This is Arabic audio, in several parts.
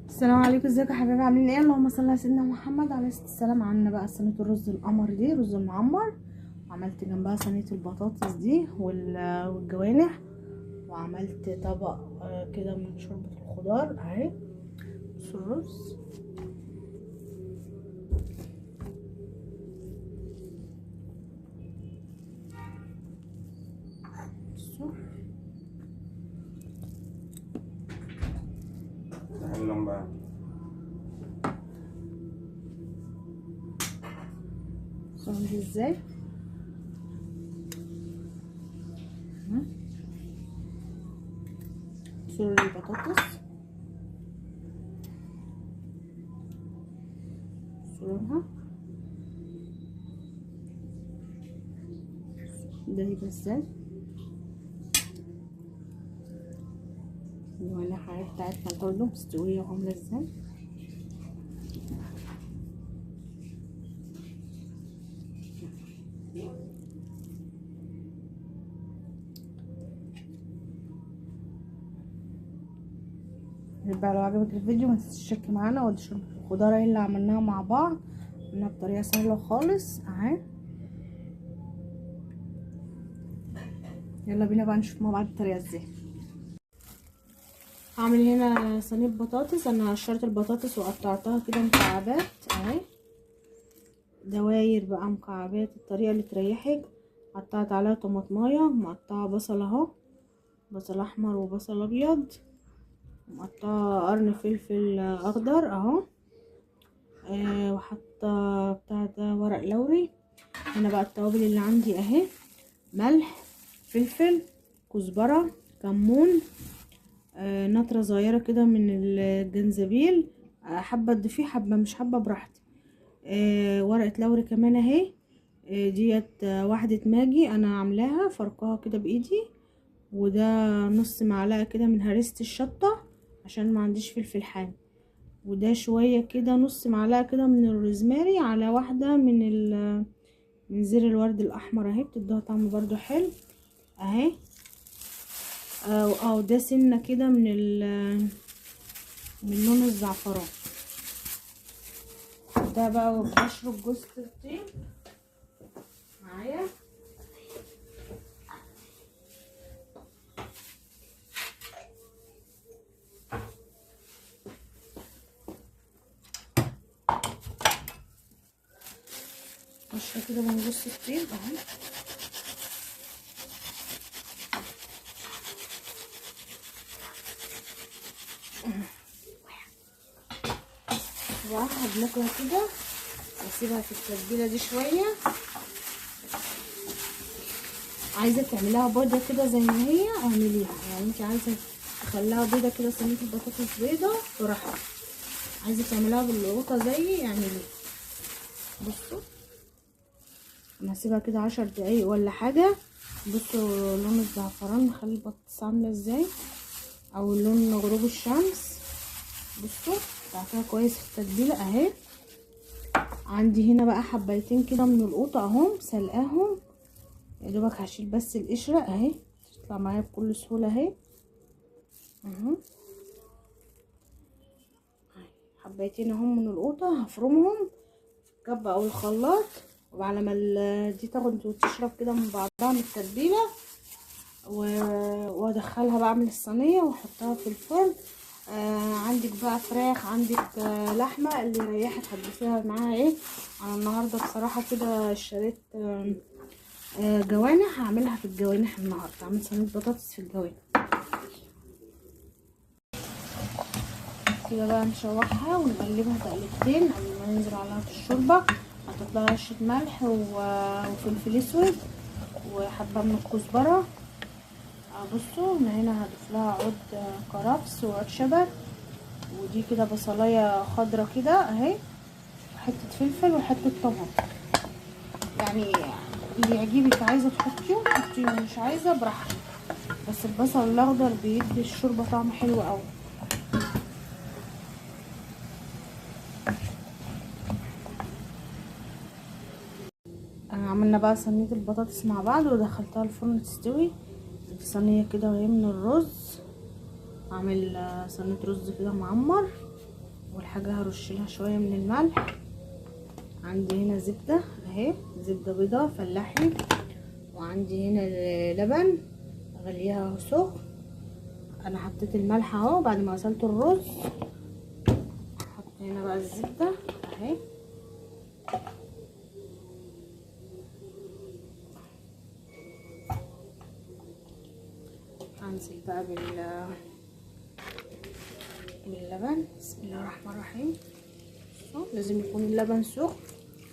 السلام عليكم، ازيكم يا حبايبي؟ عاملين ايه؟ اللهم صل على سيدنا محمد عليه الصلاه والسلام. عندنا بقى صينيه الرز القمر دي، رز معمر، وعملت جنبها صينيه البطاطس دي والجوانح، وعملت طبق كده من شوربه الخضار اهي. بص الرز، بصوا نحلهم بقى. دي ازاي. بصوا البطاطس، بصوا لونها ده يبقى ازاي. الجوانح بتاعتنا برضه مستويه وعامله ازاي. بقى لو عجبك الفيديو ما تنسيش تشتركي معانا. ودي شوربه الخضار اللي عملناها مع بعض، عملناها بطريقه سهله خالص اهي. يلا بينا بقى نشوف مع بعض الطريقه ازاي. هعمل هنا صينيه بطاطس. انا قشرت البطاطس وقطعتها كده مكعبات اهي، دواير بقى مكعبات، الطريقه اللي تريحك. قطعت عليها طماطمايه، مقطعه بصل اهو، بصل احمر وبصل ابيض، مقطعه قرن فلفل اخضر اهو، وحاطه بتاع ده ورق لوري. هنا بقى التوابل اللي عندي اهي: ملح، فلفل، كزبره، كمون، نطره صغيره كده من الجنزبيل، حبه تضيفيه حبه مش حبه براحتك، ورقه لوري كمان اهي. ديت واحده ماجي انا عاملاها فرقاها كده بايدي. وده نص معلقه كده من هريسه الشطه عشان ما عنديش فلفل حامي. وده شويه كده نص معلقه كده من الروزماري، على واحده من زر الورد الاحمر اهي، بتديها طعم برضو حلو اهي. ده سنه كده من لون الزعفران. ده بقى بشرب جوز الطيب معايا. بشرب كده من جوز الطيب اهي. وهدلكها كده واسيبها في التتبيله دي شويه. عايزه تعمليها بيضه كده زي ما هي اعمليها، يعني انت عايزه تخليها بيضه كده، صينيه البطاطس بيضه براحتك. عايزه تعمليها بالقوطه زي اعمليها. بصوا انا هسيبها كده 10 دقايق ولا حاجه. بصوا لون الزعفران مخلي البطاطس عامله ازاي، او لون غروب الشمس. بصوا قطعتها كويس في التتبيله اهي. عندي هنا بقى حبايتين كده من القوطه اهم سلقاهم، يا دوبك هشيل بس القشره اهي، تطلع معايا بكل سهوله اهي. حبايتين اهم من القوطه هفرمهم في الكب او الخلاط، وعلى ما دي تاخد وتشرب كده من بعضها من التتبيله، وادخلها بقى من الصينيه واحطها في الفرن. عندك بقى فراخ، عندك لحمه، اللي يريحك هتضيفيها معاها ايه. انا النهارده بصراحه كده اشتريت جوانح، هعملها في الجوانح النهارده، هعمل صينيه بطاطس في الجوانح كده بقى. نشوحها ونقلبها تقلبتين قبل ما ننزل عليها في الشوربه. حطيت لها رشه ملح وفلفل اسود وحبه من الكزبره. بصوا انا هنا هضيف لها عود كرفس وعود شبت، ودي كده بصلايه خضره كده اهي، وحته فلفل وحته طماطم. يعني اللي يعجبك، عايزه تحطيه حطيه، مش عايزه براحتك. بس البصل الاخضر بيدي الشوربه طعم حلو قوي. عملنا بقى صينيه البطاطس مع بعض ودخلتها الفرن تستوي. في صينيه كده وهي من الرز، اعمل صينيه رز كده معمر اول حاجه هرش لها شويه من الملح. عندي هنا زبده اهي، زبده بيضه فلاحي، وعندي هنا لبن غليها اهو سخن. انا حطيت الملح اهو بعد ما غسلت الرز. هحط هنا بقى الزبده اهي، هنزل بقى باللبن. بسم الله الرحمن الرحيم. لازم يكون اللبن سخن،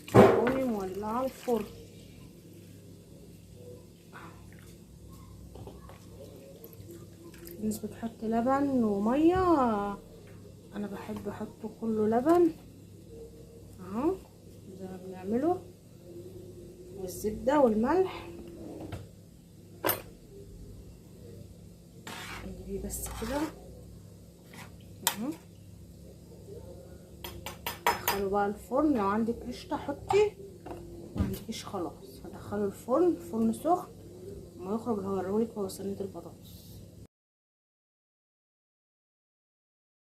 تكوني مولعه الفرن. الناس بتحط لبن وميه، انا بحب احطه كله لبن اهو زي ما بنعمله، والزبده والملح. نجيبيه بس كده اهو. دخلوا بقى الفرن، لو عندك قشطه حطي، ما عندكيش خلاص هدخله الفرن. الفرن سخن، لما يخرج هوريهولك هو صينيه البطاطس.